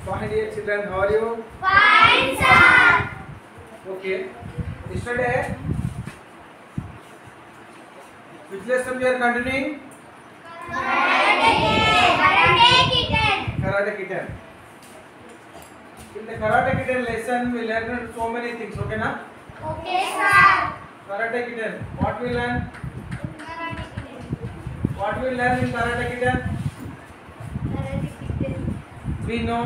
Fine, dear children. How are you? Fine, sir. Okay. Yesterday, which lesson we are continuing? Karate Kitten. In the Karate Kitten lesson, we learned so many things. Okay, na? Okay, sir. Karate Kitten. What we learn? What we learn in Karate Kitten? We know.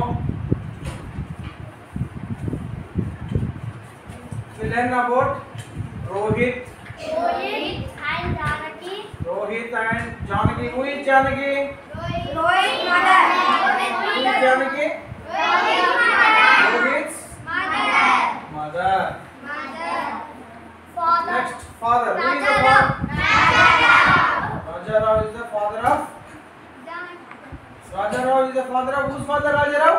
We learn about Rohit and Janaki. Rohit and Janaki. Who is Janaki? Rohit mother. Who is Janaki? Rohit's mother. Father. Next, father. Who is the father? Raja Rao is the father of. Raja Rao is the father of whose father? Raja Rao?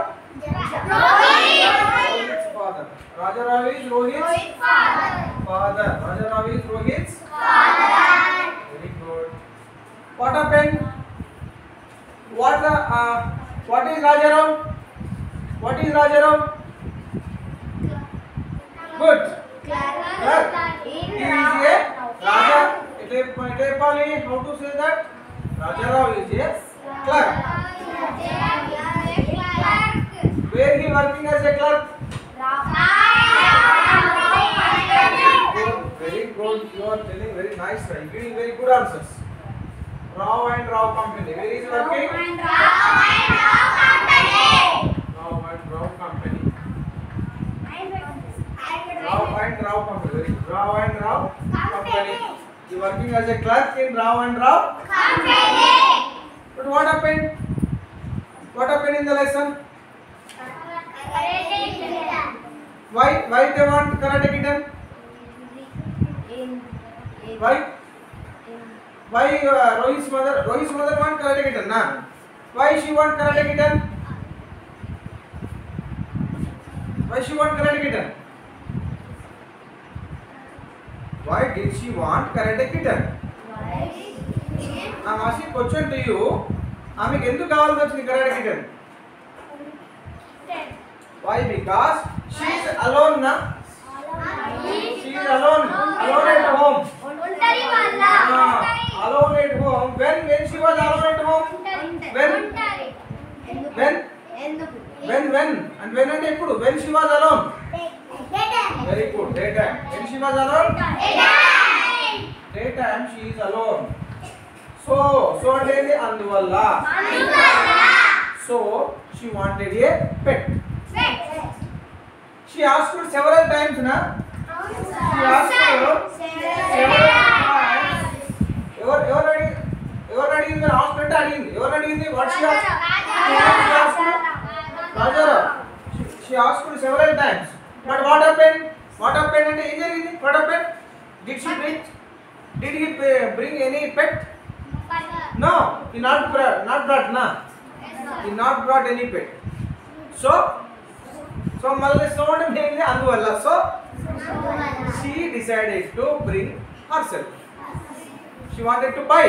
Rohit's father. Raja Rao is Rohit's father. Raja Rao is Rohit's father. Very good. What happened? What is Raja Rao? What is Raja Rao? Good. Clerk. He is a Raja. How to say that? Raja Rao is a clerk. Where he working as a clerk? Very good. You are telling very nice. Right? Giving very good answers. Rao and Rao company. Where is working? Rao and Rao company. Rao and Rao company. Very good. Rao and Rao company. You working as a clerk in Rao and Rao company. But what happened? What happened in the lesson? Why they want Karate Kitten? Why Rohit's mother want Karate Kitten, na? Why she want Karate Kitten? Why she want Karate Kitten? Why did she want Karate Kitten? I'm asking question to you. ఆమెకు ఎందుకు కావాల్సి వచ్చింది Karate Kitten? Why? Because she is alone, na? She is alone at home. Alone at home. When she was alone at home? When? And when and eppudu? When she was alone? Very good. Daytime. When she was alone? Daytime she is alone. So అంటే అందువల్ల. So she wanted a pet. She asked for several times, na? She asked for several times. ఎవరు అడిగింది? Hospital అడిగింది. ఎవరు అడిగింది? What she asked? Raja Rao. She asked for several times. But what happened? అంటే ఏం జరిగింది? What happened? Did he bring any pet? No, he not brought, na? He not brought any pet. So మళ్ళీ సోడం ఏంటి అందువల్ల. So she decided to bring herself. She wanted to buy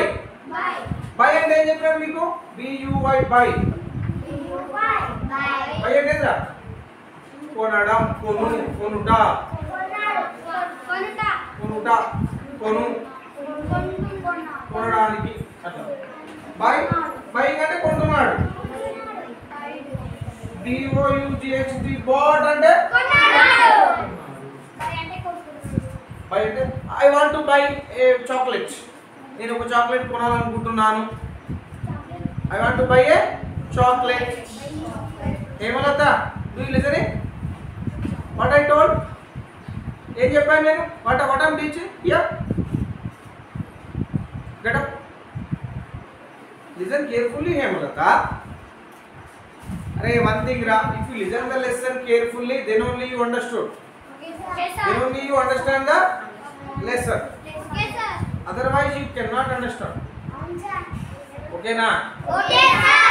అంటే ఏం చెప్పాను మీకు? BUY buy అంటే ఏంటా? కొనడం, కొనుట కొనడానికి అట్లా. బై అంటే కొంటున్నాడు. DOUGHT bought అంటే బై అంటే I want to buy a chocolate. నేను ఒక చాక్లెట్ కొనాలనుకుంటున్నాను. I want to buy a chocolate. Hemalatha, do you listen? What I told? ఏం చెప్పాను నేను? What I'm teaching here? Get up. Listen carefully, Hemlata. Arey, one thing, if you listen the lesson carefully, then only you understood. Then only you understand the lesson. Otherwise, you cannot understand. Okay, na? Okay, sir.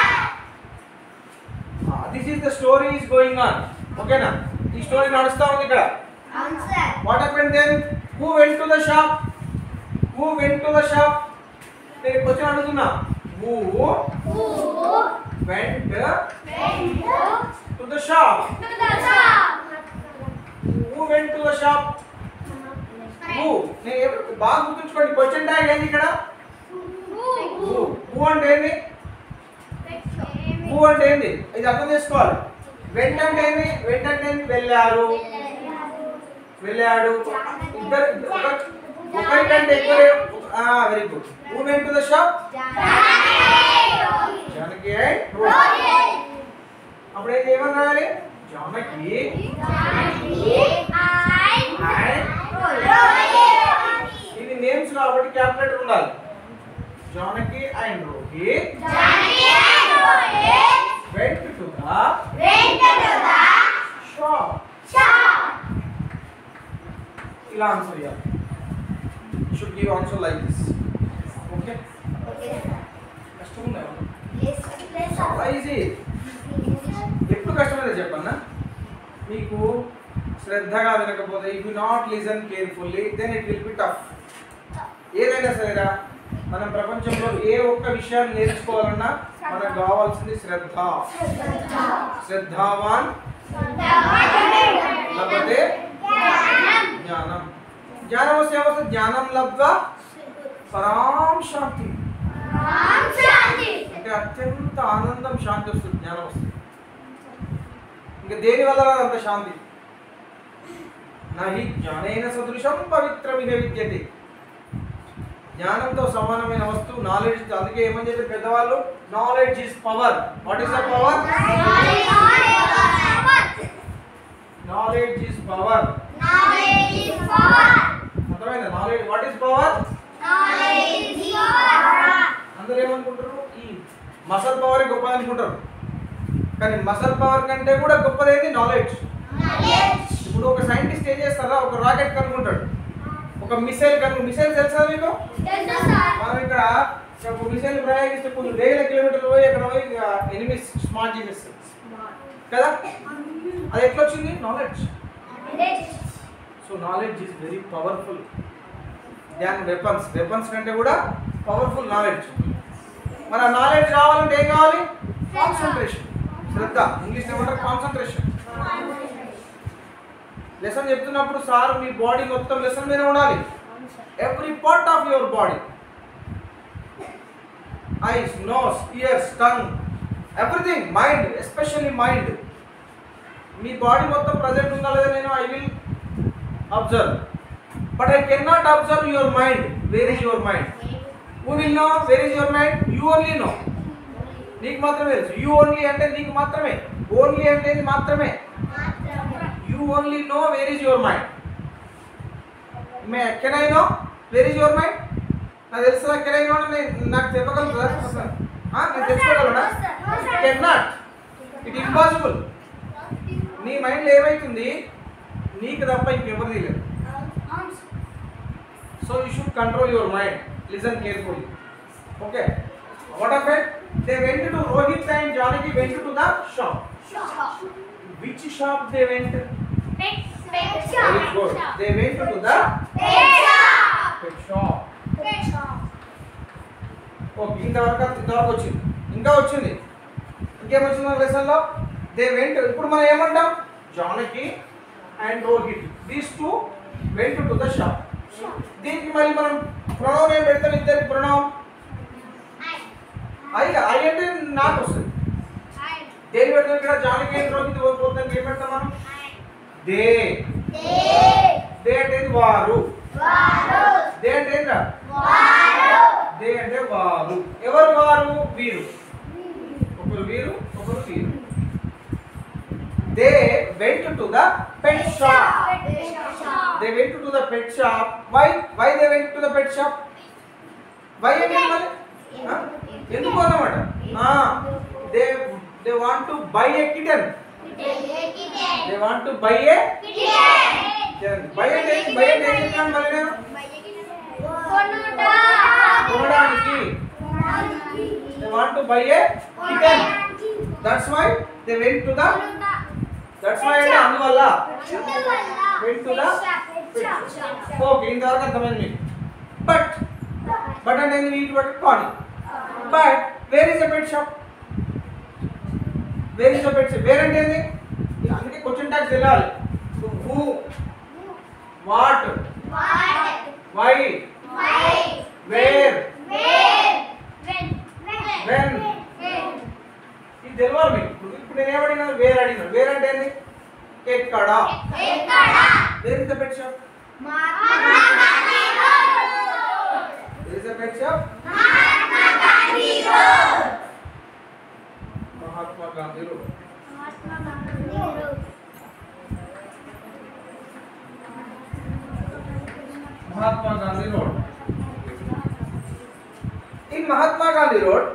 This is the story is going on. Okay, na? This story nadustha undi ikkada. What happened then? Who went to the shop? నేను question అడుగుతున్నా. Who went to the shop. Who went to the shop? Who? నేను బాగా గుర్తుంచుకోండి question tag ఏంది ఇక్కడ? Who అంటే ఏంది? Who అంటే ఏంది? ఇది అర్థం చేసుకోవాలి. వెంట అంటే ఏంది? వెంట అంటే ఏంది? వెళ్ళారు. వెళ్ళాడు. ఇద్దరు ఒకరికంటే ఎక్కువ very good. Who went to the shop? Janaki and Rohit. అప్పుడైతే ఏమని రాయాలి? జానకి ఇది నేమ్స్ కాబట్టి క్యాపిటల్ ఉండాలి. Janaki and Rohit went to the shop. ఇలా ఆన్సర్ చేయాలి. should give answer like this. Okay? కష్టం ఉందా? చాలా ఈజీ. ఎప్పుడు కష్టమైతే చెప్పన్నా మీకు శ్రద్ధగా వినకపోతే if you not listen carefully then it will be tough. ఏదైనా సరేరా మనం ప్రపంచంలో ఏ ఒక్క విషయాన్ని నేర్చుకోవాలన్నా మనకు కావాల్సింది శ్రద్ధ. శ్రద్ధావాన్ లభతే జ్ఞానం. జ్ఞానం వస్తే ఏమవుతుంది? జ్ఞానం లబ్ధ్వా పరాం శాంతి. అంటే అత్యంత ఆనందం, శాంతి వస్తుంది జ్ఞానం వస్తుంది. ఇంకా దేని వల్ల అంత శాంతి? నహి జ్ఞానేన సదృశం పవిత్రమిహ విద్యతే. జ్ఞానంతో సమానమైన వస్తువు నాలెడ్జ్. అందుకే ఏమని చెప్పారు పెద్దవాళ్ళు? Knowledge is power. What is the power? Knowledge is power. అర్థమైందా? Knowledge what is power? అందరూ ఏమనుకుంటారు? ఈ మసల్ పవర్ గొప్పది అనుకుంటారు. కానీ మసల్ పవర్ కంటే కూడా గొప్పదేంటి? నాలెడ్జ్. ఇప్పుడు ఒక సైంటిస్ట్ ఏం చేస్తారా? ఒక రాకెట్ కనుక్కుంటాడు, ఒక మిసైల్ మిసైల్ తెలుసా మీకు? మనం ఇక్కడ ఒక మిసైల్ ప్రయోగిస్తే కొన్ని వేల కిలోమీటర్లు పోయి అక్కడ పోయి ఎనిమిస్ స్మార్ట్ జీనిస్ కదా. అది ఎట్లా వచ్చింది? Knowledge. So knowledge is very powerful than weapons. Weapons కంటే కూడా పవర్ఫుల్ నాలెడ్జ్. మన నాలెడ్జ్ రావాలంటే ఏం కావాలి? కాన్సన్ట్రేషన్, శ్రద్ధ. ఇంగ్లీష్లో ఏమంటారు? కాన్సన్ట్రేషన్. లెసన్ చెప్తున్నప్పుడు సార్ మీ బాడీ మొత్తం లెసన్ మీద ఉండాలి. Every part of your body, eyes, nose, ears, tongue, everything. Mind, especially mind. మీ బాడీ మొత్తం ప్రజెంట్ ఉందా లేదా? నేను I will observe, but I can not observe your mind. Where is your mind? Who will know where is your mind? You only know. నీకు మాత్రమే తెలుసు. You only అంటే నీకు మాత్రమే. ఓన్లీ అంటే మాత్రమే. You only know where is your mind. Can I know where is your mind? నాకు తెలుసా? Can I know అంటే నాకు చెప్పగలుగుతా? నేను తెలుసుకోగలనా? Cannot. It impossible. నీ మైండ్లో ఏమైతుంది? నీకు తప్ప ఇంకెవరు తెలియదు. So you should control your mind. Listen carefully. Okay. What happened? They went to Rohit and Janaki went to the shop. Which shop they went? Pet shop. Very good. They went to the pet shop. Okay, ఇంతవరకు వచ్చింది. ఇంకా వచ్చింది. ఇంకేమొచ్చింది మన లెసన్లో? They went. ఇప్పుడు మనం ఏమంటాం? Janaki and Rohit, these two went to the shop. దీనికి మరి మనం ప్రొనౌన్ ఏం పెడతాం? ఇద్దరికి ప్రొనౌన్ ఐ అంటే నాకు వస్తుంది. దేని పెడతాం ఇక్కడ? జానకి అండ్ రోహిత్ పోతానికి ఏం పెడతాం మనం? దే. దే అంటే వారు. దే అంటే ఏంట్రా? దే అంటే వారు. ఎవరు వారు? వీరు. ఒకరు వీరు, ఒకరు వీరు. They went to the pet shop. They went to the pet shop. Why they went to the pet shop? Why అంటే మరి ఎందుకు అన్నమాట? They want to buy a kitten. They want to buy a kitten. Buy అంటే ఏం చెప్తాను మరి నేను? కొనడానికి. They want to buy a kitten. That's why they went to the. That's why అంటే అందువల్ల went to the pet shop. Okay, ఇంతవరకు అర్థమైంది మీకు. బట్ అంటే వీటి బట్టి కానీ. But where is the pet shop? Where is the pet shop? Where అంటే ఏంది? అందుకే క్వశ్చన్ ట్యాగ్స్ వెళ్ళాలి. Who, what, why, where, when. ఇది తెలవాలి మీకు. ఇప్పుడు నేను ఏమడినా వేర్ అడిగినాను. వేర్ అంటే ఏంది? ఎక్కడ. Wear is the pet shop? Where is the pet shop? Mahatma Gandhi road. Mahatma Gandhi Road. In Mahatma Gandhi Road,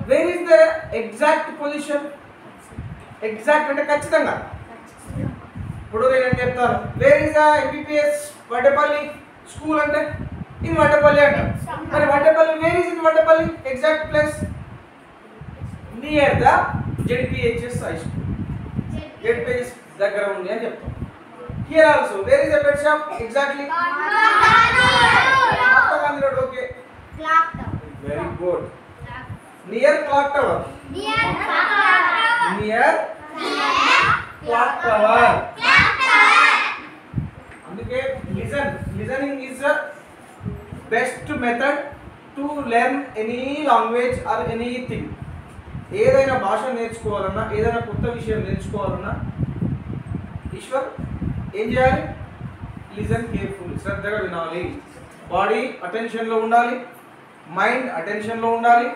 where is the exact position? Exact అంటే ఖచ్చితంగా. ఇప్పుడు నేను చెప్తాను, wear is the MBBS Vaddepalli school అంటే in Vaddepalli అంట. మరి Vaddepalli, where is in Vaddepalli exact place? Near the ZPHS high school. ZPH దగ్గర ఉంది అని చెప్తాం. Here also, where is the pet shop exactly? Mahatma Gandhi Road. Okay. Clock tower. Very good. Near clock tower. Near clock tower. అందుకే listening is the best method to learn any language or anything. ఏదైనా భాష నేర్చుకోవాలన్నా, ఏదైనా కొత్త విషయం నేర్చుకోవాలన్నా ఈశ్వర్ ఏం చేయాలి? Listen careful, శ్రద్ధగా వినాలి. బాడీ అటెన్షన్లో ఉండాలి, మైండ్ అటెన్షన్లో ఉండాలి,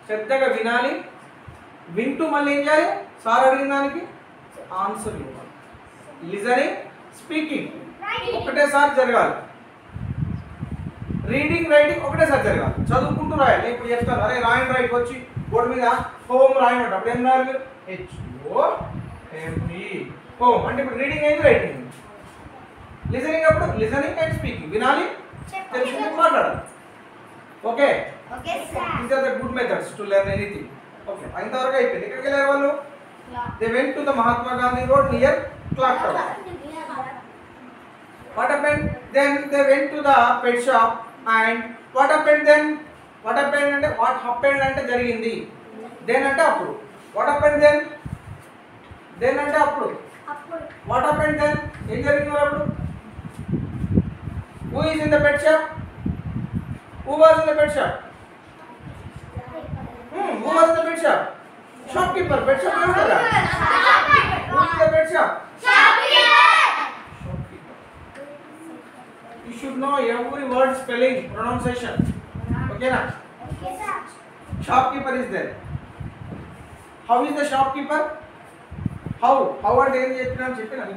శ్రద్ధగా వినాలి. వింటూ మళ్ళీ ఏం చేయాలి? సార్ అడిగిన దానికి ఆన్సర్ ఇవ్వాలి. లిజనింగ్, స్పీకింగ్ ఒకటేసారి జరగాలి. రీడింగ్, రైటింగ్ ఒకటేసారి జరగాలి. చదువుకుంటూ రాయాలి. ఇప్పుడు చెప్తాను, అరే రాయండి, రైట్ వచ్చి బోర్డు మీద హోమ్ రాయమంట. అప్పుడు ఏం రాయాలి? HOME, home. అంటే ఇప్పుడు రీడింగ్ అయింది, రైటింగ్ అయింది. లిజనింగ్ అప్పుడు లిజనింగ్ అండ్ స్పీకింగ్, వినాలి, తెలిసింది మాట్లాడాలి. Okay, these are the good methods to learn anything. Okay, ఇంతవరకు అయిపోయింది. ఎక్కడికి వెళ్ళారు వాళ్ళు? They went to the Mahatma Gandhi road near clock tower. What happened? Then they went to the pet shop and what happened then? What happened అంటే what happened అంటే జరిగింది. Then అంటే అప్పుడు. What happened then? Then అంటే అప్పుడు. What happened then? ఏం జరిగింది అప్పుడు? Who is in the pet shop? Who was in the pet shop? Who was in the pet shop? Shopkeeper. Pet shop లో ఉంటారా? Who is in the pet shop? You should know every word spelling, pronunciation. Okay na? Okay, sir. Shopkeeper is there. How is the shopkeeper? How అంటే ఏం చెప్పినా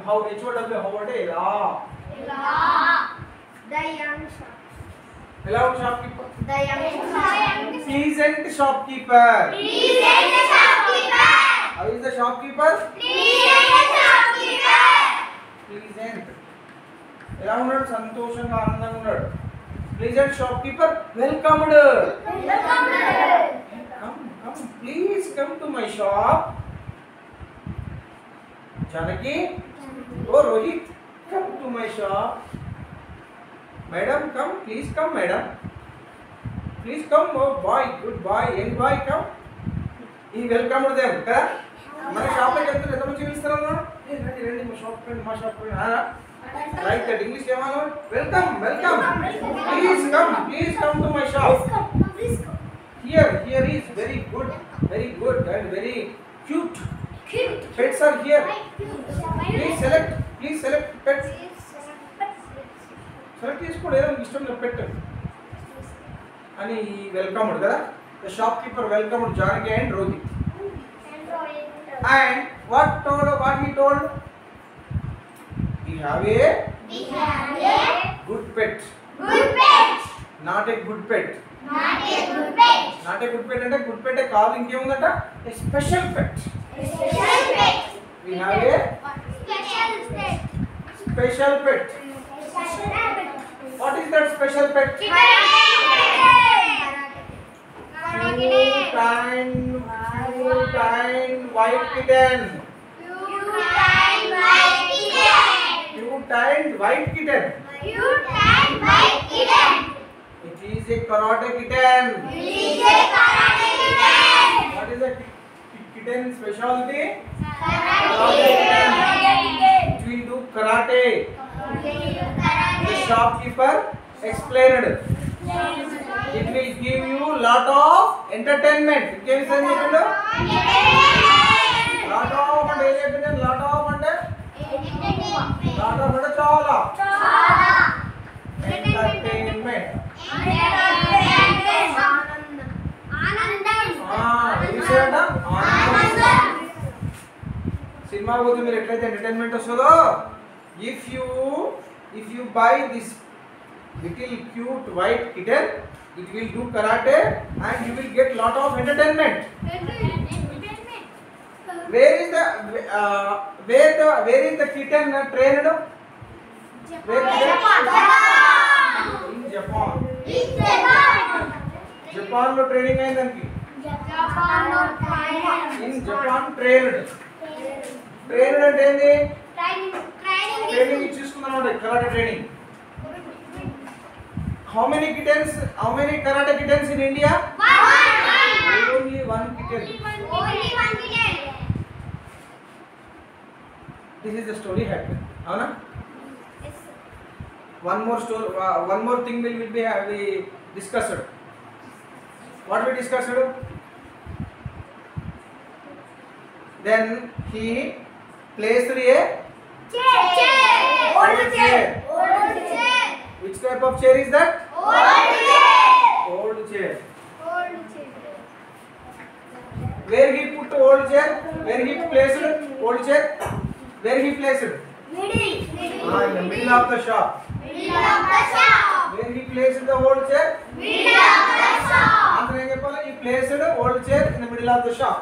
how HOW how అంటే ఎలా. The young shop. ఎలా ఉంది shopkeeper? The young shop. Pleasant shopkeeper. Pleasant shopkeeper. How is the shopkeeper? Pleasant shopkeeper. Pleasant. ఎలా ఉన్నాడు? సంతోషంగా, ఆనందంగా ఉన్నాడు. Pleasant shopkeeper welcomed. Come, please come to my shop. Janaki, oh Rohit, come to my shop. Madam, come, please come, madam. Please come, oh boy, good boy, young boy, come. He welcomed them, కదా? మన shop లో ఎంత మంచిగా ఇస్తారన్నా? రండి మా shop friend, మా shop friend. Like that English ఏమన్నా? Welcome. Please come to my shop. Here is very good and very cute. Pets are here. Please select pets. Select చేసుకోండి, ఏదో ఇష్టం పెట్ అని వెల్కమ్డ్ కదా. The shopkeeper welcomed Janaki and Rohit. And what he told? We have a good pet. Not a good pet. Not a good pet అంటే good పెట్ కాదు, ఇంకేముందట? A special pet. We have a special pet. What is that special pet? Cute white kitten. Cute white kitten. It is a karate kitten. What is a kitten specialty? Karate. It will do karate. The shopkeeper explained. It will give you lot of entertainment. ఇంకేం sir చెప్పిండు? Lot of అంటే ఏం చెప్పిండు? Lot of అంటే చాలా entertainment. Cinema పోతే మీరు ఎట్లయితే ఎంటర్టైన్మెంట్ వస్తుందో, if you buy this little cute white kitten, it will do karate and you will get lot of entertainment. Where is the kitten trained? In Japan. Japan లో training అయింది దానికి. In Japan trained అంటే ఏంది? Training ఇచ్చేసుకున్నాం karate training. How many karate kittens in India? Only one kitten. This is the story happened. Avana? One more thing will be discussed. What we discussed? Then he placed a chair. Which type of chair is that? Old chair. Where he put old chair? Where he placed old chair? Where he placed? In the middle of the shop. Where he placed the old chair? Answer ఏంటి చెప్పాలి? He placed old chair in the middle of the shop.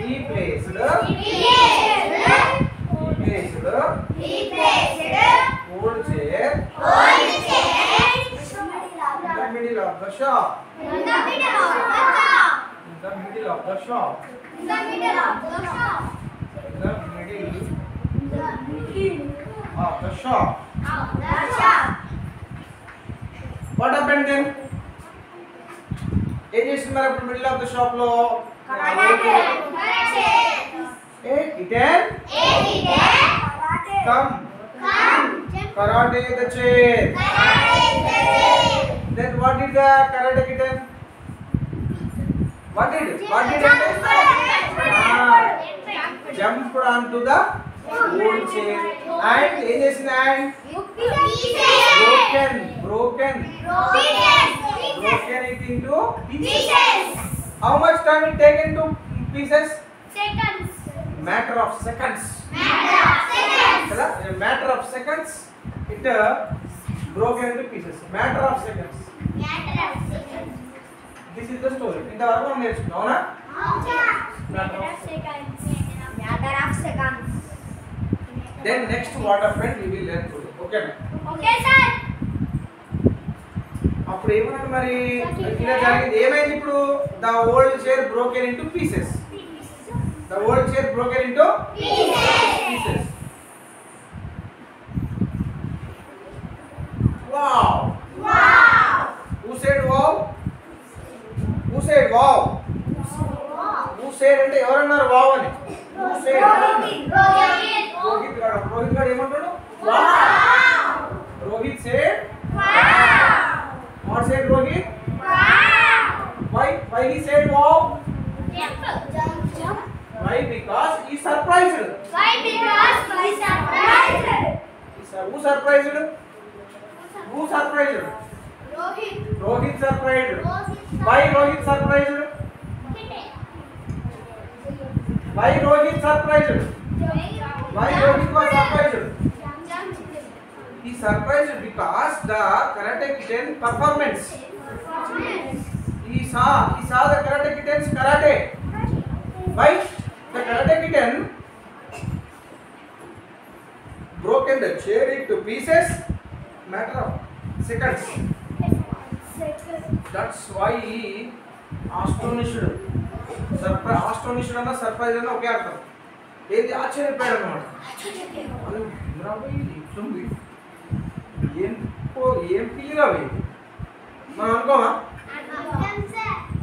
He placed old chair in the middle of the shop. In the middle of the shop. What happened then? ఏం చేసింది మరి అప్పుడు middle of the shop లో? ఏ kitten come karate the chair. Then what did the karate kitten? What did it? Jumped onto the old chair and ఏం చేసింది? And broken it into pieces. How much time it taken to pieces? Seconds. Matter of seconds. In a matter of seconds, it broken into pieces. Matter of seconds. This is the story. In the other one, no, na? Matter of seconds. Then next what happened we will learn today. Okay, na? Okay, sir. అప్పుడు ఏమన్నా మరి ఇలా జరిగింది ఏమైంది? ఇప్పుడు the old chair broken into pieces. The old chair broken into pieces. Wow. Who said wow? Who said wow? Who said అంటే ఎవరన్నారు wow అని? Who said? రోహిత్ గారు ఏమంటాడు? Wow. Rohit said wow. What said Rohit? Wow. Why he said wow? Jump. Why? Because he surprised. Why? Because he surprised. Who surprised? Who surprised? Rohit surprised. Why Rohit surprised? Why Rohit surprised? Why Rohit was surprised? He surprised because the karate kitten performance. He saw the karate kitten's karate. Why? The karate kitten broken the chair into pieces, matter of seconds. That's why he astonished. Astonished and surprised and okay అర్థం. ఏది ఆశ్చర్యపోయాడు అన్నమాట. ఏం పిల్లిరావి మనం అనుకోమా?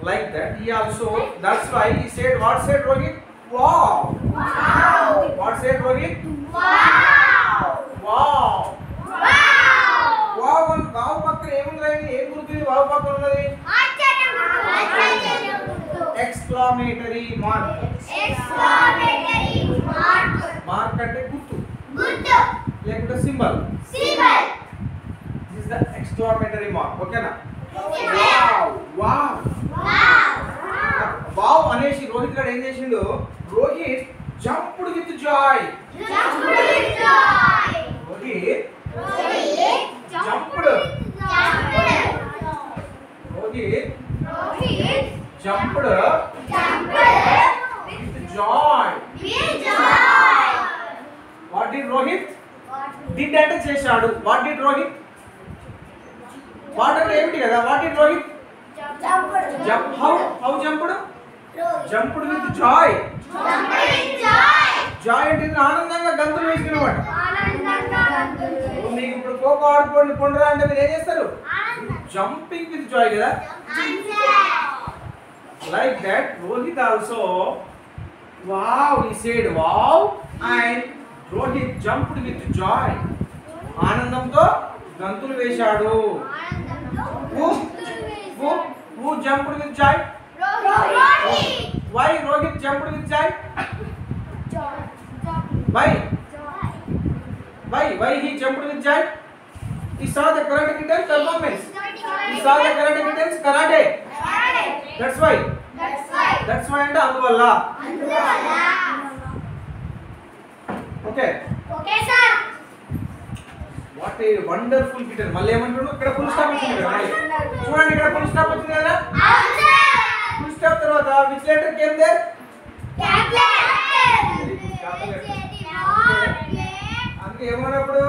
like that. He also, that's why he said, what said Rohit? Wow. Wow. What said Rohit? Wow. Wow. Wow. Wow and wow పక్కన ఏముంది? ఏం గుర్తుంది wow పక్కన ఉన్నది? ఆశ్చర్యం గుర్తు. ఆశ్చర్యం గుర్తు. Exclamatory mark. Exclamatory mark. Mark అంటే గుర్తు గుర్తు. లేకుంటే symbol. Symbol. This is the exclamatory mark. ఓకేనా? Wow. Wow. Wow. వావ్ అనేసి రోహిత్ గారు ఏం చేసిండు? Rohit jumped with Joy. Jumped with joy. Rohit Rohit Jumped. Jumped. Rohit Rohit jumped jumped with Joy. with joy. What did Rohit? Did అంటే చేశాడు. What did Rohit? వాట్ అంటే ఏమిటి కదా? What did Rohit? Jump. How jumped? Jumped with Joy. Jumped with joy. Joy అంటే ఆనందంగా గంతులు వేసుకున్నమాట. ఆనందంగా గంతులు. మీకు ఇప్పుడు ఖోఖో ఆడుకోండి కొండరా అంటే మీరు ఏం చేస్తారు? ఆనందం. జంపింగ్ విత్ జాయ్ కదా. Like that, Rohit also, wow, he said wow, and Rohit jumped with joy. ఆనందంతో గంతులు వేశాడు. Who jumped with joy? Rohit. Why Rohit jumped with joy? Why he jumped with joy? He saw the Karate Kid's performance. He saw the Karate Kid's karate. That's why అంటే అందువల్ల. Okay. Okay, sir. What a wonderful kitten. మళ్ళీ ఏమంటున్నాడు? ఇక్కడ full stop వచ్చింది కదా. చూడండి ఇక్కడ full stop వచ్చింది కదా. ఫుల్ స్టాప్ తర్వాత which letter came there? అందుకే ఏమన్నప్పుడు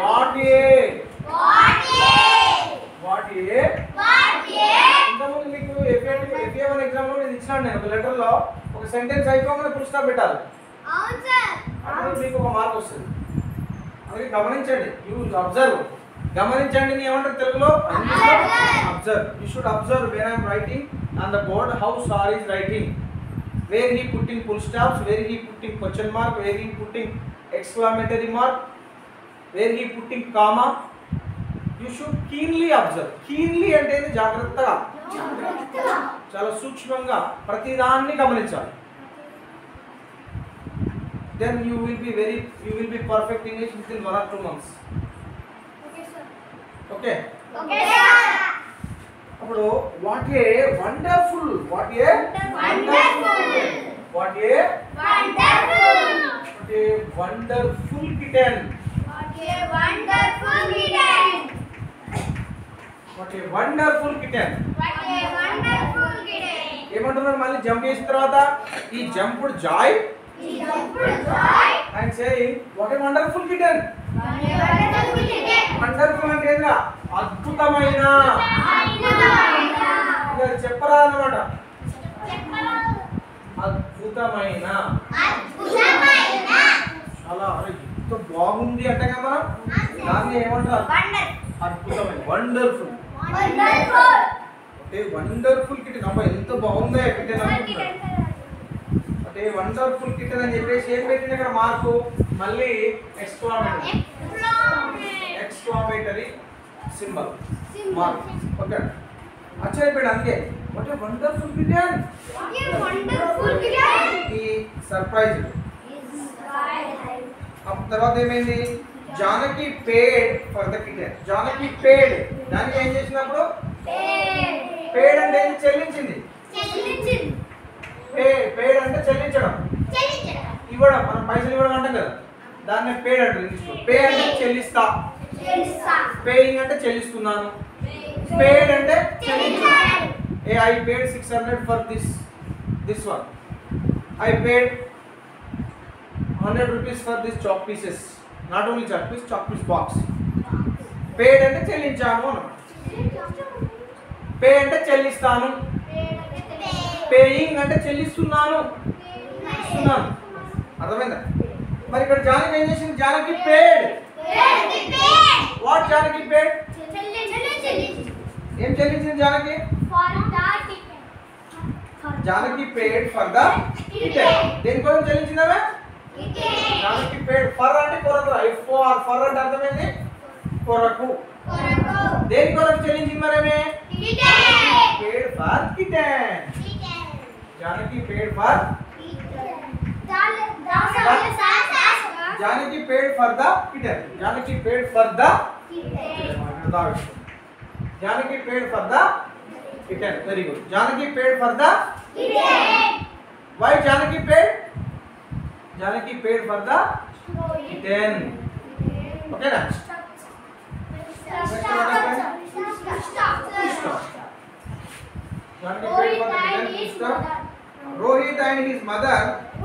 వాట్ ఏ ఇంతకుముందు మీకు FA1 ఎగ్జామ్ లో నేను ఇచ్చినాను. నేను ఒక లెటర్ లో ఒక సెంటెన్స్ అయిపోగానే ఫుల్ స్టాప్ పెట్టాలి. అప్పుడు మీకు ఒక మార్క్ వస్తుంది. అందుకే గమనించండి. You observe. గమనించండి ని ఏమంటారు తెలుగులో? Observe. You should observe when I am writing on the board how Sar is writing. Where he putting full stops, where he putting question mark, where he putting exclamatory mark, where he putting comma. You should keenly observe. Keenly అంటే జాగ్రత్తగా, చాలా సూక్ష్మంగా ప్రతిదాన్ని గమనించాలి. Then you will be perfect English within 1 or 2 months. Okay. అప్పుడు what a wonderful kitten. What a wonderful kitten. ఏమంటున్నారు మళ్ళీ jump చేసిన తర్వాత? ఈ jumped Joy and saying what a wonderful kitten. Wonderful అంటే ఏంద్రా? అద్భుతమైన. ఇక చెప్పరా అన్నమాట. అద్భుతమైన. చాలా ఎంత బాగుంది అంటే కదా మనం దాన్ని ఏమంటారు? అద్భుతమైన. వండర్ఫుల్. అంటే వండర్ఫుల్ కిటన్. అబ్బా ఎంత బాగుందో కిటన్ అనుకుంటున్నాడు. అంటే వండర్ఫుల్ కిటన్ అని చెప్పేసి ఏం పెట్టింది ఇక్కడ మార్కు? మళ్ళీ ఎక్స్క్లామేటరీ సింబల్ మార్క్. ఓకే. ఆశ్చర్యపోయాడు. అందుకే వాట్ ఏ వండర్ఫుల్ కిటన్. ఈ సర్ప్రైజ్. తర్వాత ఏమైంది? Janaki paid for the kitten. Janaki paid. దానికి ఏం చేసినప్పుడు? పేడ్ అంటే చెల్లించింది. పేడ్ అంటే చెల్లించడం, ఇవ్వడం. మనం పైసలు ఇవ్వడం అంటాం కదా, దాన్ని పేడ్ అంటారు ఇంగ్లీష్లో. పే అంటే చెల్లిస్తా. పేయింగ్ అంటే చెల్లిస్తున్నాను. పేడ్ అంటే చెల్లించడం. I paid 600 for this one. I paid 100 rupees for this chalk pieces. Not only chalk piece box. Paid అంటే చెల్లించాను అన్నమాట. పే అంటే చెల్లిస్తాను. పేయింగ్ అంటే చెల్లిస్తున్నాను, ఇస్తున్నాను. అర్థమైందా? మరి ఇక్కడ జానకి ఏం చేసింది? జానకి పేడ్. వాట్ జానకి పేడ్? ఏం చెల్లించింది Janaki? Janaki paid for the kitten. దేని కోసం చెల్లించిందామే? జానకి paid for అంటే కొరకు. for అంటే అర్థమైంది కొరకు. దేని కొరకు చెల్లించింది మరేమే? paid for kitten. Janaki paid for Janaki paid for the kitten. Janaki paid for the Janaki paid for the kitten. Very good. Janaki paid for the kitten. Why Janaki paid? Janaki paid for the kitten. Okay na? Janaki paid for the kitten. Stop. Rohit and his mother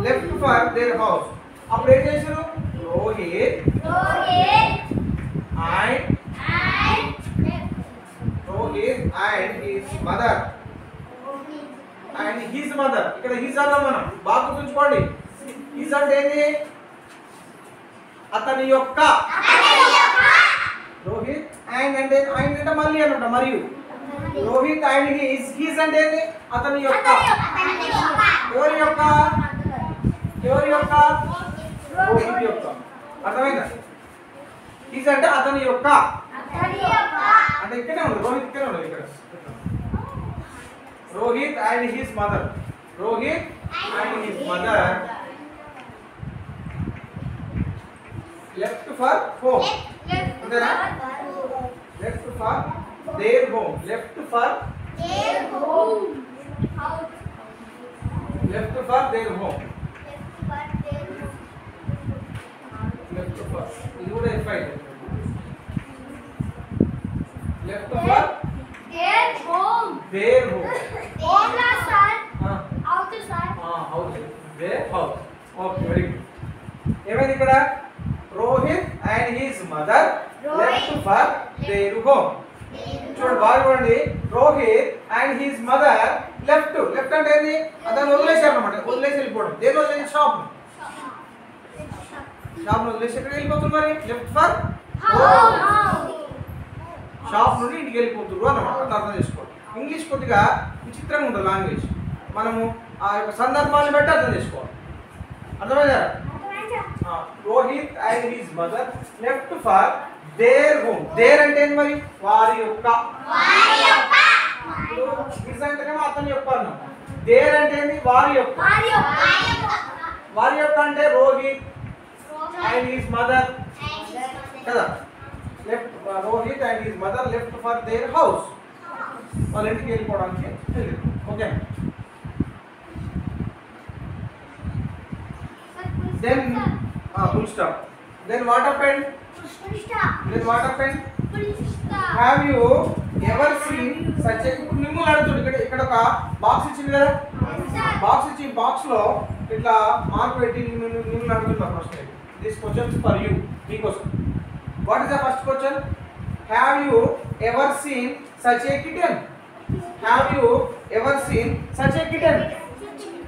left for their house. అప్పుడు ఏం చేశారు? Rohit and his mother ఇక్కడ his అన్నాం మనం బాగా గుర్తుంచుకోండి. His అంటే ఏంది? అతని యొక్క. రోహిత్ అండ్ అంటే మళ్ళీ అన్నమాట మరియు. రోహిత్ అండ్ హిస్ అంటే ఏంది? అతని యొక్క. ఎవరి యొక్క? రోహిత్ యొక్క. అర్థమైందా? హిస్ అంటే అతని యొక్క. అంటే ఇక్కడే ఉంది. రోహిత్ ఇక్కడే ఉంది. ఇక్కడ Rohit and his mother. Rohit and his mother left for home. అంతేనా? Left for their home. Left for their home. Left for their home. Left for ఇది కూడా ఎఫ్ అయితే left for their home. Their home. Home లా sir. House sir. House. Their house. Okay very good. ఏమైంది ఇక్కడ? Rohit and his mother left for their home. చూడండి బాగా చూడండి. Rohit and his mother left. Left అంటే ఏంది? అతను వదిలేశారు అన్నమాట. వదిలేసి వెళ్ళిపోవడం. దేని వదిలేసి? షాప్. షాప్ వదిలేసి ఎక్కడికి వెళ్ళిపోతుంది మరి? Left for home. షాప్ నుండి ఇంటికి వెళ్ళిపోతున్నారు అన్నమాట. అంత అర్థం చేసుకోండి. ఇంగ్లీష్ కొద్దిగా విచిత్రంగా ఉంటుంది లాంగ్వేజ్. మనము ఆ యొక్క సందర్భాన్ని బట్టి అర్థం చేసుకోవాలి. అర్థమైందా? Rohit and his mother left for their home. Their అంటే ఏంటి మరి? వారి యొక్క. హిస్ అంటేనేమో అతని యొక్క అన్నాం. దేర్ అంటే ఏంటి? వారి యొక్క. వారి యొక్క అంటే రోహిత్ అండ్ హిస్ మదర్ కదా. Left Rohit and his mother left for their house. వాళ్ళ ఇంటికి వెళ్ళిపోవడానికి వెళ్ళారు. Okay. Then full stop. Then what happened? Then what happened? Have you ever seen such a నిమ్ము అడుగుతుంది. ఇక్కడ ఒక బాక్స్ ఇచ్చింది కదా. బాక్స్ ఇచ్చి బాక్స్ లో ఇట్లా మార్క్ పెట్టి నిమ్ము అడుగుతున్నా ప్రశ్న. This question is for you. మీకోసం. What is the first question? Have you ever seen such a kitten? Have you ever seen such a kitten?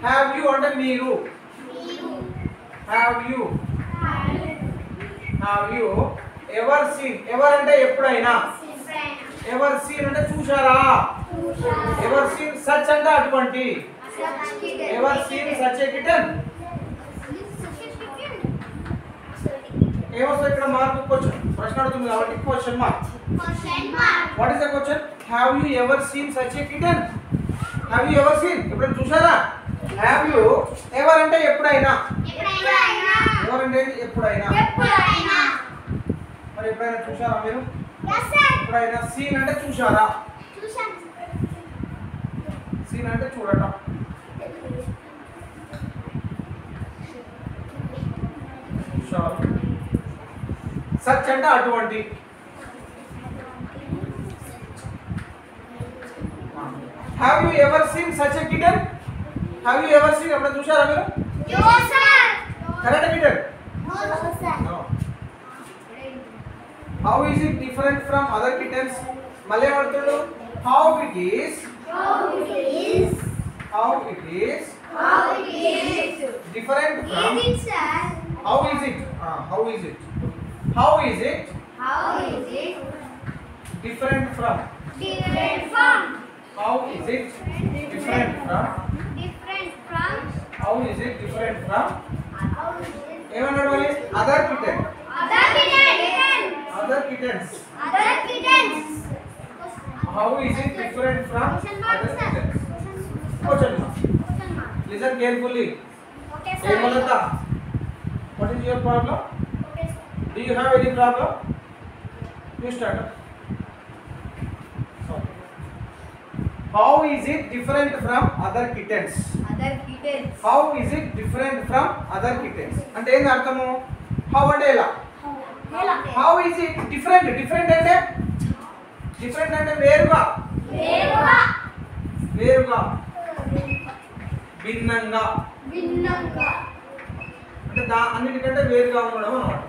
Have you అంటే మీరు. Have you ever seen? ever అంటే ఎప్పుడైనా. ever seen అంటే చూశారా. ever seen such అంటే అటువంటి. ever seen such a kitten? ఏమొస్తుంది ఇక్కడ? Mark question. ప్రశ్న అడుగుతుంది కాబట్టి question mark. What is the question? Have you ever seen such a kitten? Have you ever seen? ఎప్పుడైనా చూసారా? హ్యావ్ యు ఎవర్ అంటే ఎప్పుడైనా. ఎవర్ అంటే ఎప్పుడైనా. మరి ఎప్పుడైనా చూసారా మీరు? ఎప్పుడైనా. సీన్ అంటే చూసారా. సీన్ అంటే చూడటం. సచ్ అంటే అటువంటి. Have you ever seen such a kitten? Have you ever seen ఎప్పుడైనా చూసారా మీరు? Correct kitten? No. How is it different from other kittens? మళ్ళీ ఏమంటాడు? How it is different from. How is it? How is it different from? How is it different from? Different from. How is it different from? ఏమన్నాడు మరి? Other kitten. Other kittens. Other kittens. Other kittens. How is it different from Question mark, other sir. kittens? Question Question mark. Question mark. Listen carefully. Okay, sir. Hemalata, what is your problem? Okay, sir. Do you have any problem? You start. How is it different from other kittens? Other kittens. How is it different from other kittens? అంటే ఏంది అర్థము? How అంటే ఎలా? How is it different? Different అంటే వేరుగా. వేరుగా. భిన్నంగా. అంటే అన్నిటికంటే వేరుగా ఉండడం అన్నమాట.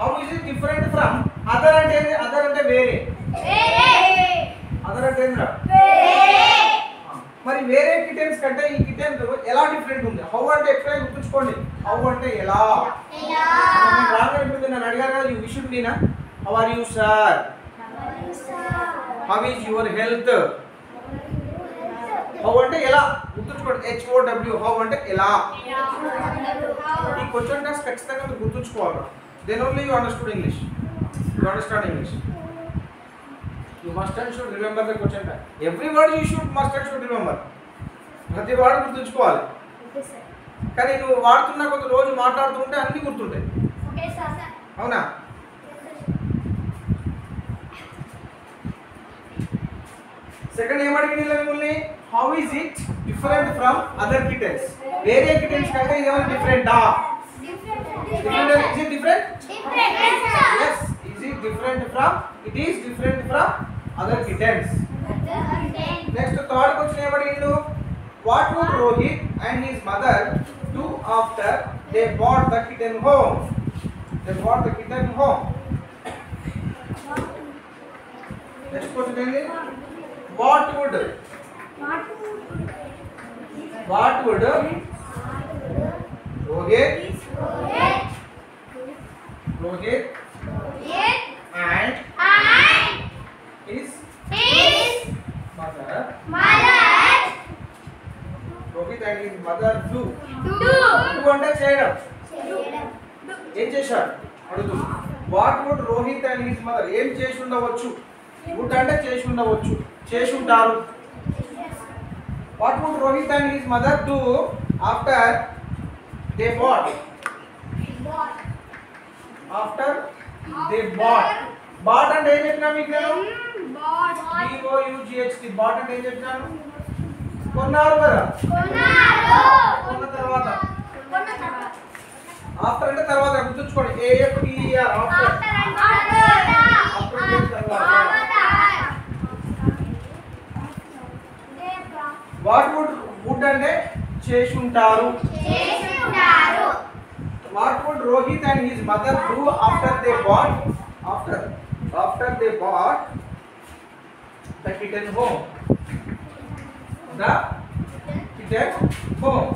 How is it different from? Other అంటే ఏంది? Other అంటే వేరే. Other అంటే ఏందిరా? మరి వేరే కిటెన్స్ కంటే ఈ కిటెన్ ఎలా డిఫరెంట్ ఉంది? హౌ అంటే ఎప్పుడైనా గుర్తుంచుకోండి. హౌ అంటే ఎలా? నేను రాగానే ఇప్పుడు నన్ను అడిగారు కదా, you wished Meena how are you sir, how is your health. How అంటే ఎలా గుర్తుంచుకోండి. HOW హౌ అంటే ఎలా. ఈ క్వశ్చన్ టాస్ ఖచ్చితంగా మీరు గుర్తుంచుకోవాలి. Then only you understood English. You understand English. You must and should remember the question tag. Every word you must and should remember. ప్రతి వాడు గుర్తుంచుకోవాలి. కానీ నువ్వు వాడుతున్నా కొంత రోజు మాట్లాడుతుంటే అన్ని గుర్తుంటాయి. అవునా? సెకండ్ ఏమడిగింది మిమ్మల్ని? How is it different from other kittens? వేరే కిటెన్స్ కంటే ఇది ఏమైనా డిఫరెంటా? Different. Is it different? Yes. Is it different from? It is different from other kittens. Next third question ఏమడిగిండు? What would Rohit and his mother do after they brought the kitten home? They brought the kitten home. Next question ఏంది? What would Rohit and his mother Rohit and his mother do అంటే చేయడం. ఏం చేశారు అడుగు. What would Rohit and his mother ఏం చేసి ఉండవచ్చు? Would అంటే చేసి ఉండవచ్చు, చేసి ఉంటారు. What would Rohit and his mother do after they bought? After they bought. Bought అంటే ఏం చెప్పినా మీకు నేను? BOUGHT. బాట్ అంటే ఏం చెప్పినాను? కొన్నారు కదా. కొన్న తర్వాత. ఆఫ్టర్ అంటే తర్వాత గుర్తుంచుకోండి. AFTER after. వాట్ వుడ్ అంటే చేసి ఉంటారు. What would Rohit and his mother do after they bought? After they bought the kitten home. The kitten home.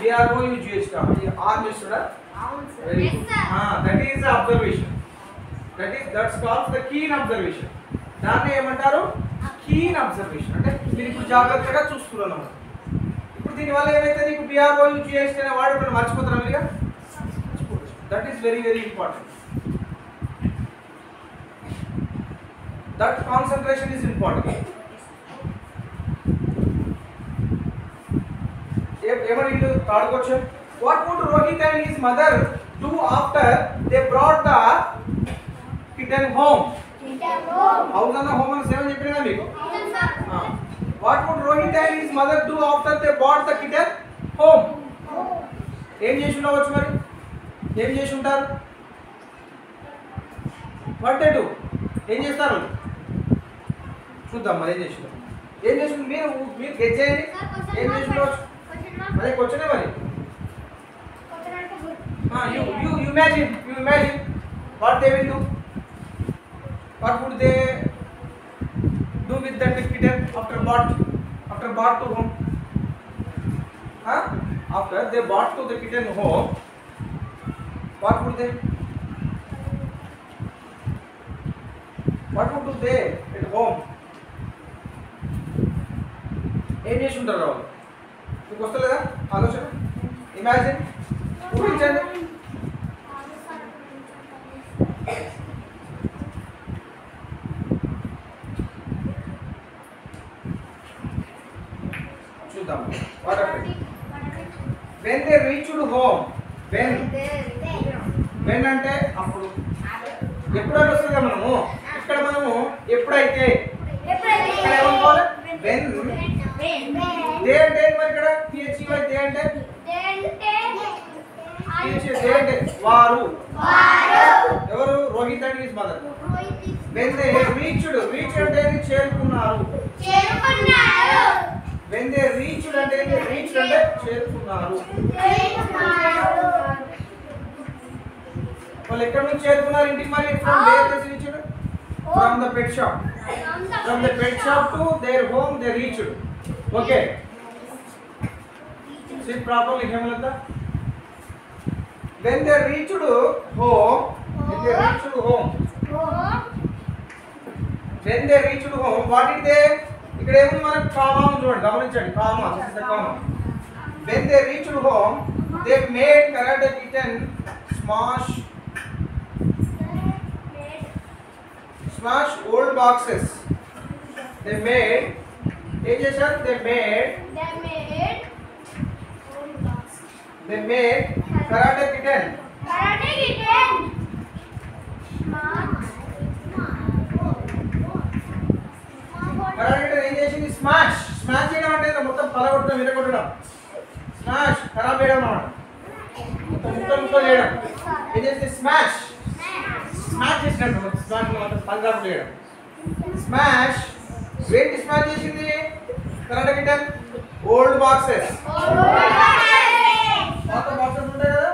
BROUGHT. R mister. Very good. That is the observation. That's called the keen observation. దాన్ని ఏమంటారు? Keen observation. అంటే మీరు ఇప్పుడు జాగ్రత్తగా చూస్తున్నారు. ఇప్పుడు దీనివల్ల ఏమైతే నీకు BROUGHT అనే వాడు ఇప్పుడు మర్చిపోతారా మీరుగా? That is very very important. That concentration is important. ఏమడిగిండు? Third question. What would Rohit and his mother do after they brought the kitten home? House and home and seven చెప్పినా మీకు. What would Rohit and his mother do after they brought the kitten home? ఏం చేసి ఉండవచ్చు మరి? ఏం చేసి ఉంటారు? What they do? ఏం చేస్తారు చూద్దాం. మరి ఏం చేసి మీరు గెస్ చేయండి. ఏం చేసి ఉండవచ్చు? అదే క్వశ్చనే మరి. You imagine what they will do. What would they do with that kitten after brought to home? After they brought to the kitten home, what would they? Do they at home? ఏం చేసి ఉంటారు వాళ్ళు? మీకు వస్తలేదా ఆలోచన? Imagine, ఊహించండి. చూద్దాం. What happened when they reached home? when అంటే అప్పుడు. ఎప్పుడైనా వస్తుంది మనము ఇక్కడ మనము ఎప్పుడైతే ఇక్కడ ఏమనుకోవాలి? when దే అంటే మరి ఇక్కడ THY దే అంటే దే అంటే వారు. ఎవరు? Rohit and his mother. when they reached అంటే ఏంటి? చేరుకున్నారు. when they reached అంటే ఏంటి? reached అంటే చేరుకున్నారు. వాళ్ళు ఎక్కడ నుంచి చేరుకున్నారు ఇంటికి మరి? from where they reached? from the pet shop. from the pet shop to their home they reached. okay, see properly Hemlata. when they reached home, when they reached home, when they reached home, what did they? ఇక్కడ ఏముంది మనకు? Comma చూడండి, గమనించండి. Comma, this is the comma. when they reached home, they made karate kitten smash old boxes. they made ఏం చేశారు? they made karate kitten ఏం చేసింది? Smash చేయడం అంటే మొత్తం పలగొట్టడం, విరగొట్టడం. స్మాష్ ఖరాబ్ చేయడం అన్నమాట, మొత్తం ముక్కలు చేయడం. ఏం చేస్తే? స్మాష్ చేసినట్టు స్మాష్ మొత్తం పలగొట్టడం చేయడం. స్మాష్ ఏంటి స్మాష్ చేసింది? Karate kitten old boxes. పాత బాక్సెస్ ఉంటాయి కదా,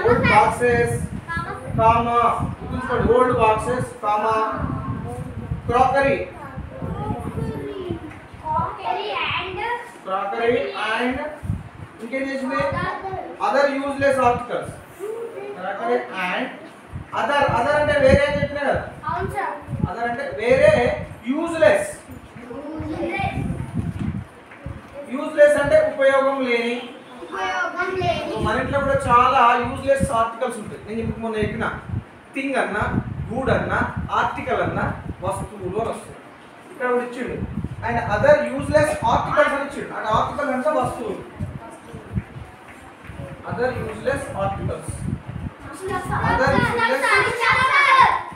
ఓల్డ్ బాక్సెస్ కామా, గుర్తుంచుకోండి. Old boxes comma crockery and ఇంకేం చేసింది? Other useless articles. Crockery and other అంటే వేరే అని చెప్పినా కదా. అదర్ అంటే వేరే, యూజ్లెస్ అంటే ఉపయోగం లేని. మన ఇంట్లో కూడా చాలా యూజ్లెస్ ఆర్టికల్స్ ఉంటాయి. నేను ఇప్పుడు మొన్న చెప్పిన థింగ్ అన్నా, గూడ్ అన్నా, ఆర్టికల్ అన్నా వస్తువులు అని వస్తుంది. ఇక్కడ కూడా ఇచ్చిండు అండ్ అదర్ యూజ్లెస్ ఆర్టికల్స్ అని ఇచ్చిండు. అంటే ఆర్టికల్ అంటే వస్తువులు. Other useless articles,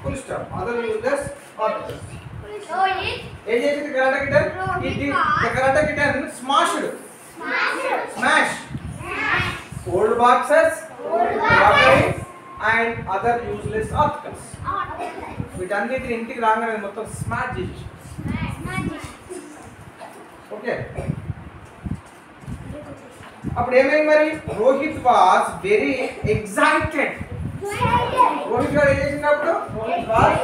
full stop. Other useless articles. ఏం చేసింది karate kitten? Karate kitten smash old boxes and other useless articles. వీటన్నిటిని ఇంటికి రాగానే మొత్తం స్మాష్ చేసి. ఓకే, అప్పుడు ఏమైంది మరి? Rohit was very excited. Rohit గారు ఏం చేసినప్పుడు? Rohit was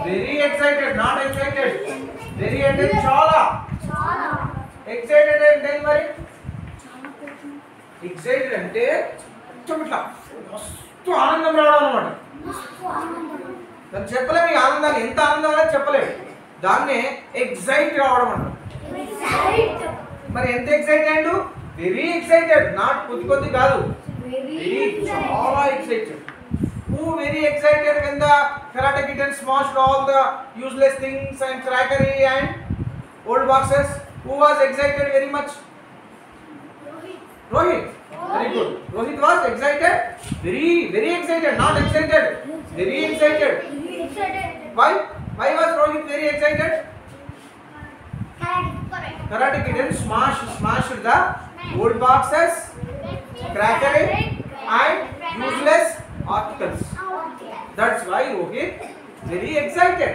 very excited, not excited. Very అంటే చాలా, ఎక్సైటెడ్ అంటే మరి? ఎక్సైటెడ్ అంటే ఇట్లా మస్తు ఆనందం రావడం అన్నమాట. దాన్ని చెప్పలేము. ఈ ఆనందాన్ని ఎంత ఆనందం అనేది చెప్పలేము. దాన్నే ఎక్సైట్ రావడం అంటారు. మరి ఎంత ఎక్సైట్ అయ్యాడు? వెరీ ఎక్సైటెడ్, నాట్ కొద్ది కాదు, వెరీ చాలా excited. Who very excited when the karate kitten smashed all the useless things and crackery and old boxes? Who was excited very much? Rohit. Very good. Rohit was excited, very excited, not excited, very excited. Why was Rohit very excited? Karate kitten smashed the old boxes, crackery and useless articles. That's why Rohit very excited.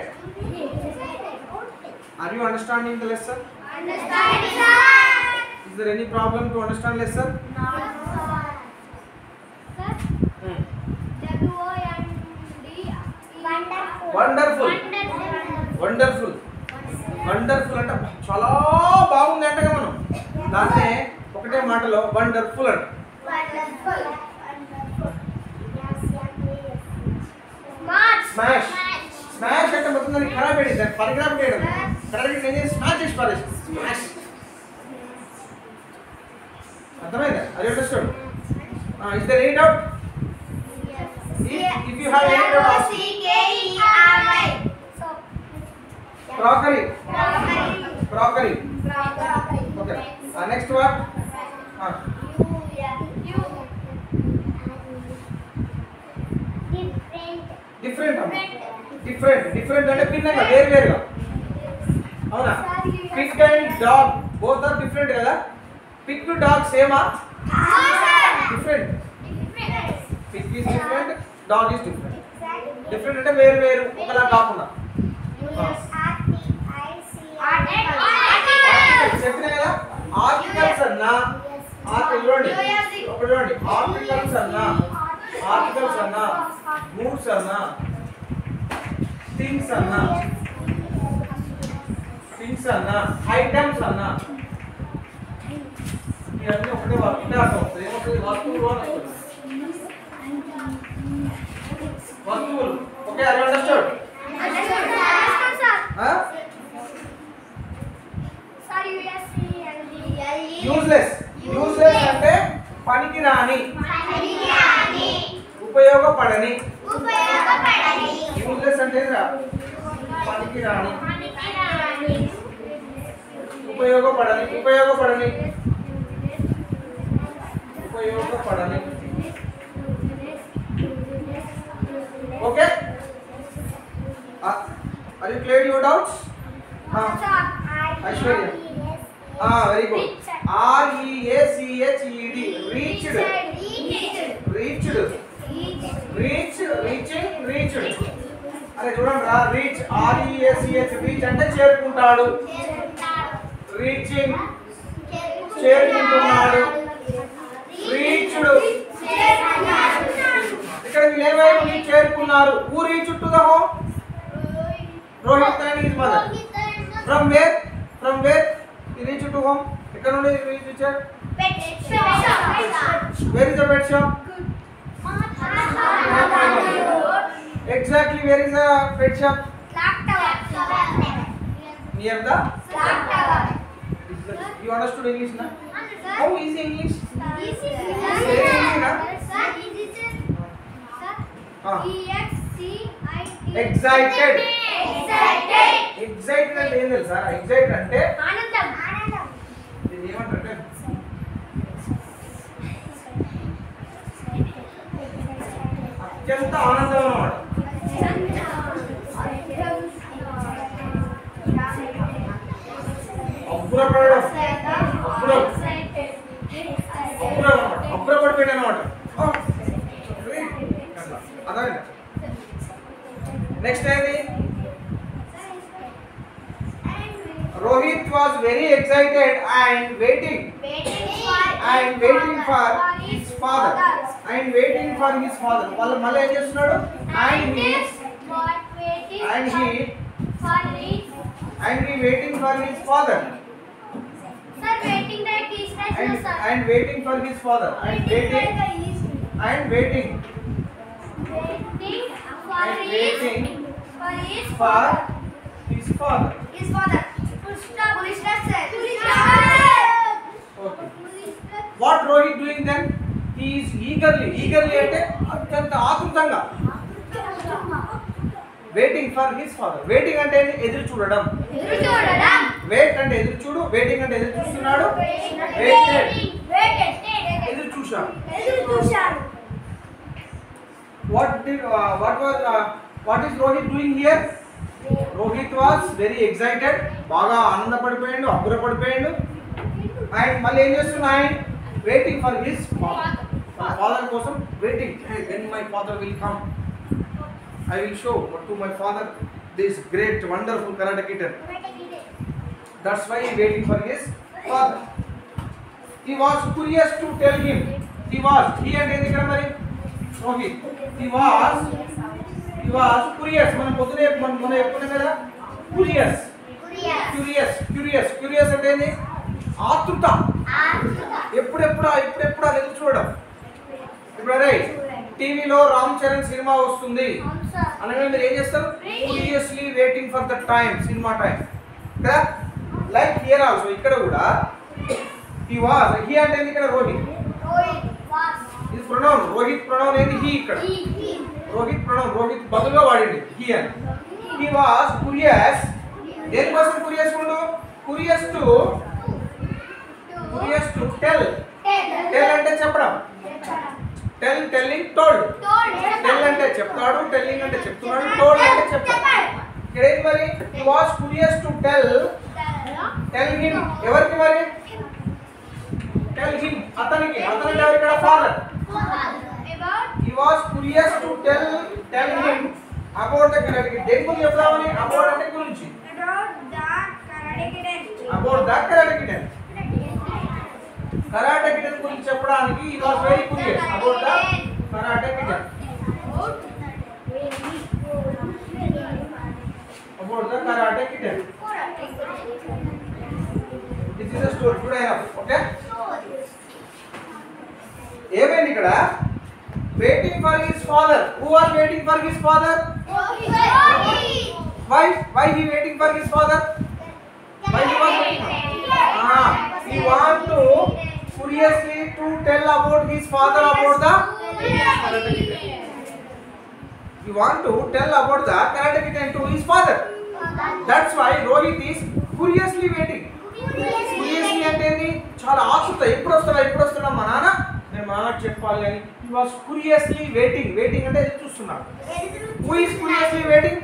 Are you understanding the lesson? Understanding, sir. Is there any problem to understand lesson? No, sir. Sir? Wonderful. అంటే చాలా బాగుంది అంటే మనం దాన్నే ఒకటే మాటలో wonderful అంట. Smash smash అంటే మొత్తం దాన్ని ఖరాబ్ చేయడం, దాన్ని పరిగ్రామ్ చేయడం, ఖరాబ్ చేసి స్మాష్ చేసి పారేసి స్మాష్. అర్థమైందా? అది understand? Is there any doubt? If you have any doubt, crockery. Okay. Next one. Different అంటే భిన్నంగా వేరుగా. అవునా? Pig and dog both are different కదా? Pig to dog same ఆ? Different. Pig is different, dog is different. Different అంటే వేరు ఒకలా కాకుండా. చెప్పినా కదా? ఆర్టికల్స్ అన్నా ఆర్టికల్స్ అన్నా మూడ్స్ అన్నా థింగ్స్ అన్నా ఐటమ్స్ అన్నా ఇవన్నీ ఒకటే ఒకటే అర్థం వస్తుంది. ఏమవుతుంది? వస్తువులు అని వస్తుంది. వస్తువులు. ఓకే, అది అండర్స్టాండ్? యూజ్లెస్ అంటే పనికి రాని, ఉపయోగపడని. యూజ్లెస్ అంటే పనికి రాని, ఉపయోగపడని. Okay, are you clear your doubts? Aishwarya, very good. REACHED, reached. అరే చూడండి రా, రీచ్ REACH, రీచ్ అంటే చేరుకుంటాడు. రీచింగ్ చేరుకుంటున్నాడు. రీచ్డ్ ఇక్కడ వీళ్ళేమైనా చేరుకున్నారు. Who reached to the home? Rohit and his mother. From where? He reached to home. ఎక్కడ నుండి reach వచ్చాడు? Where is the pet shop? Exactly, where is the pet shop? Near the clock tower. You understood English na? How is English? Excited అంటే ఏం తెలుసా? Excited అంటే ఆనందం. ఇది ఏమంటారంటే అత్యంత ఆనందం అన్నమాట. అబ్బురపడిపోయాడు అన్నమాట. అదే నెక్స్ట్ ఏంటి? Rohit was very excited and waiting for his father. వాళ్ళు మళ్ళీ ఏం చేస్తున్నాడు? And he waiting for his father. Sir, waiting that is no sir. And waiting for his father. And waiting for his father. Okay. What Rohit doing then? He is eagerly అంటే అత్యంత ఆతృతంగా waiting for his father. Waiting అంటే ఎదురు చూడడం. Wait అంటే ఎదురు చూడు, waiting అంటే ఎదురు చూస్తున్నాడు. ఎదురు చూశాడు. What is Rohit doing here? Rohit was very excited. బాగా ఆనందపడిపోయాడు, అబ్బురపడిపోయాడు. అండ్ మళ్ళీ ఏం చేస్తున్నాయి? వెయిటింగ్ ఫర్ హిస్ ఫాదర్ కోసం waiting. when my father will come, I will show to my father this great wonderful karate kid. That's why he waiting for his father. He was curious to tell him. He అంటే ఏంది ఇక్కడ మరి? Rohit. He was curious. మనం పొద్దునే మనం చెప్పుకున్నాం కదా, curious అంటే ఏంది? ఆతృత. ఎప్పుడెప్పుడా ఎదురు చూడడం. ఇప్పుడు అరే T టీవీలో రామ్ చరణ్ సినిమా వస్తుంది అవును సార్. అనగా మీరు ఏం చేస్తారు? Curiously waiting for the time, cinema time కదా. లైక్ హియర్ ఆల్సో, ఇక్కడ కూడా హీ వాస్, హీ అంటే ఏంది ఇక్కడ? రోహిత్. రోహిత్ వాస్. ఇది ప్రొనౌన్, రోహిత్ ప్రొనౌన్ ఏంది? హీ. ఇక్కడ He. రోహిత్ ప్రొనౌన్, రోహిత్ బదులుగా వాడింది హీ అని. He was curious. దేనికోసం క్యూరియస్ ఉండు? Curious to tell. టెల్ అంటే చెప్పడం. Telling, told. టెల్ అంటే చెప్తాడు, టెల్లింగ్ అంటే చెప్తున్నాడు, టోల్డ్ అంటే చెప్తాడు. ఇక్కడ ఏంటి మరి? He was curious to tell him. ఎవరికి మరి? టెల్ హిమ్, అతనికి. అతనికి ఎవరు ఇక్కడ? Father. He was curious to tell him about the karate. దేని గురించి చెప్తామని? అబౌట్ అంటే గురించి. About the karate kid. Karate kid గురించి చెప్పడానికి he was very curious about the karate kid. About the karate kid. This is the story. Good enough. Okay, ఏమైంది ఇక్కడ? Waiting for his father. Who was waiting for his father? Why he waiting for his father? Why he was waiting? He want to curiously to tell about his father about the karate kid. He want to tell about the karate kid to his father. That's why Rohit is curiously waiting. Curiously అంటే ఏంది? చాలా ఆతృత. ఎప్పుడు వస్తాడా మా నాన్న, నేను మా నాన్నకి చెప్పాలి అని. He was curiously waiting. Waiting అంటే ఎదురు చూస్తున్నాడు. Who is curiously waiting?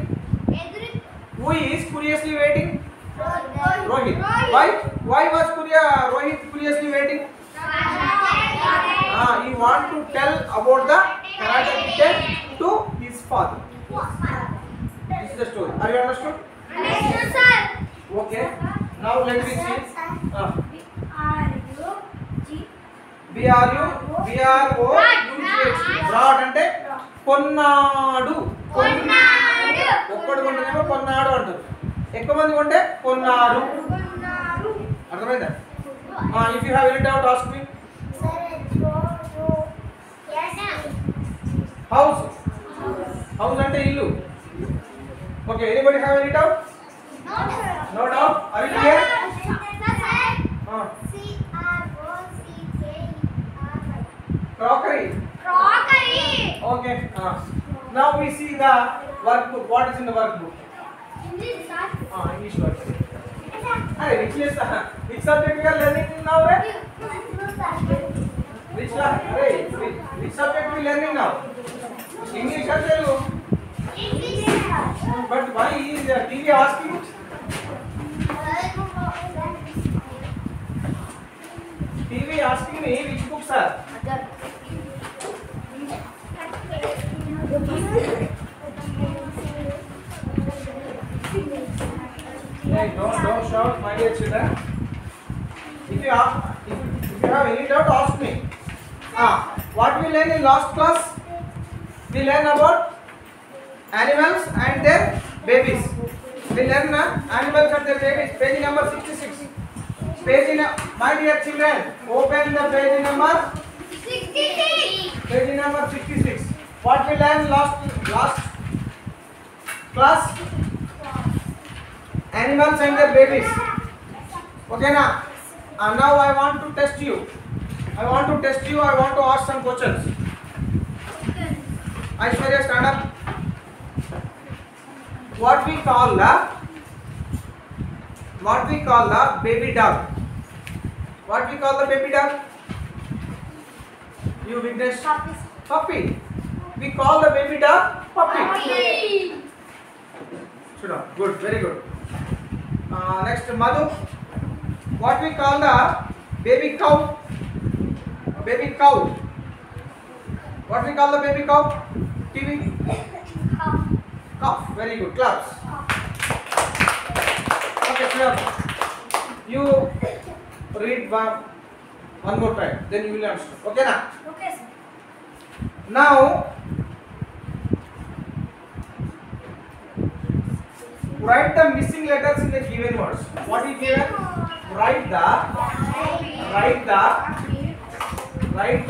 Who is curiously waiting? Rohit. Why was Rohit curiously waiting? He want to tell about the karate kid to his father. This is the story. Are you understood? Understood, sir. Okay. Now let me see. Brought అంటే కొన్నాడు. ఒక్కడు కొంటేనేమో కొన్నాడు అంటారు. ఎక్కువ మంది కొంటే కొన్నారు. అర్థమైందా? If you have any doubt ask me. House. House అంటే ఇల్లు. Okay, anybody have any doubt? No doubt. Are you clear? Crockery. Okay. Now we see the workbook. What is in the workbook? English workbook. Hey, which subject we are learning now, right? Which subject we are learning now? English or Telugu? But why is the TV asking? TV asking me which books are? Hey, don't shout, my dear children. If you have any doubt, ask me. What we learned in last class? We learned about animals and their babies. We learned animals and their babies. Page number 66. My dear children, open the page number 66. Page number 66. What we learned last class? Animals and their babies. Okay na? Now I want to test you. I want to ask some questions. Aishwarya, stand up. What we call the baby dog? What we call the baby dog? You Vignesh? Puppy. We call the baby dog puppy. Sit down. Good. Very good. Next, Madhu. What we call the baby cow? Baby cow. What we call the baby cow? TV. Cow. Very good. Claps. Okay, sir. You read one more time. Then you will understand. Okay, na? Okay, sir. Now, write the missing letters in the given words. What is given? Write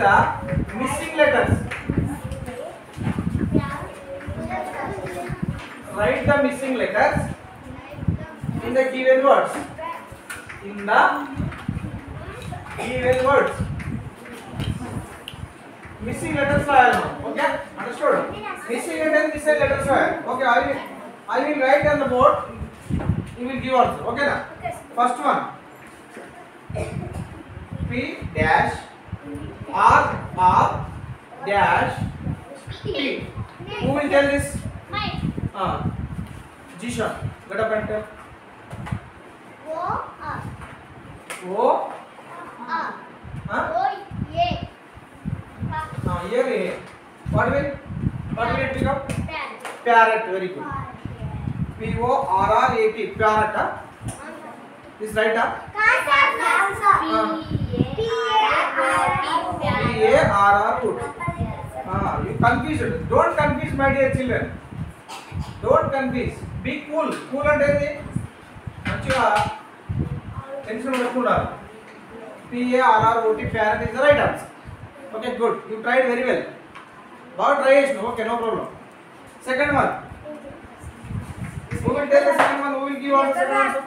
the missing letters write the missing letters in the given words. In the given words. Missing letters రాయాలి. Okay? Understood? Missing letters రాయాలి. Okay, I will write on the board. You will give answer. Okay na? First one. P dash R dash P. Who will tell this? Jishan. Get up and tell. O. Here. What will it become? Parrot. Very good. P-O-R-R-A-T. Parrot. Is right? P-A-R-R. Good. You confused. Don't confuse, my dear children. Don't confuse. Be cool. Cool and anything. Manchiga tension pettukunnaru. P-A-R-R-O-T. Parrot is the right answer. Okay, good. You tried very well. Baga try chesna. Okay, no problem. Second one. Who will tell the second one? Who will give answer? Second answer?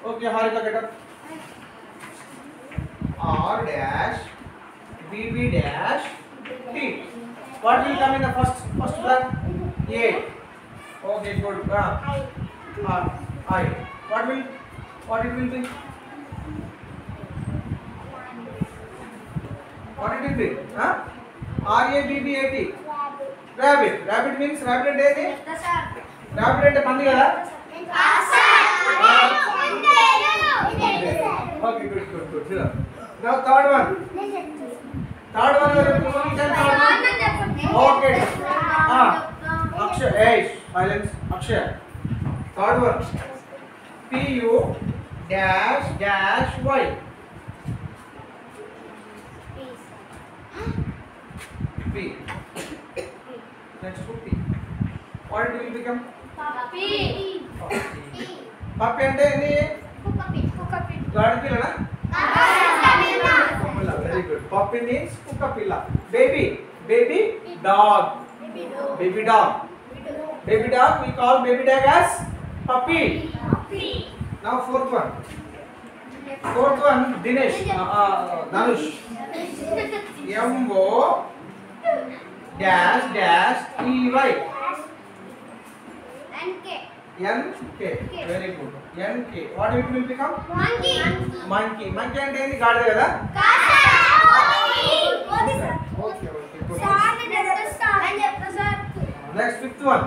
Okay, Harika, get up. R dash B dash T. What will come in the first blank? A. Okay, good. I. What it will be? What it will be? R-A-B-B-A-T. Rabbit. Rabbit means rabbit and anything? Rabbit and pandi kada? Okay, good. Now third one. Third one. Okay. Akshay. Hey, silence. Akshay. Third one. P-U dash Y. P. Next to P. What it will become? Puppy. Puppy ante any? Gaadi pilla na? Very good. Puppy means kukkapilla. Baby dog. Baby dog we call baby dog as puppy. Now fourth one Dinesh Dhanush. M-O dash E-Y. N-K. Very good. N-K. What it will become? Monkey అంటే ఏంది? గాడిద కదా? Okay, good. Next fifth one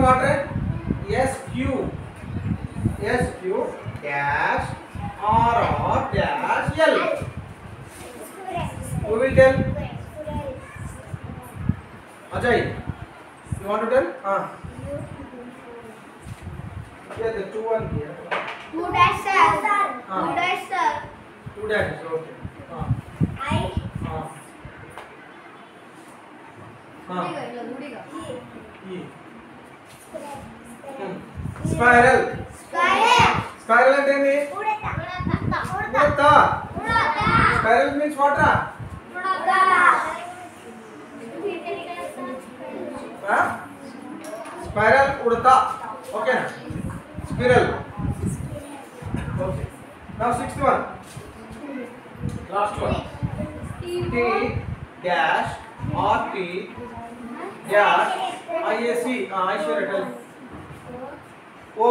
what? SQ dash R dash L. Who will tell? Ajay, you want to tell? Yeah, the two one here. Two dashes, sir. Two dashes, okay. E. Spiral అంటే ఏంది? ఉడత. Spiral means what? Spiral udata. Okay na? Spiral. Okay. Now sixth one. Last one. T dash R-T dash I-A-C. Aishwarya, tell. O.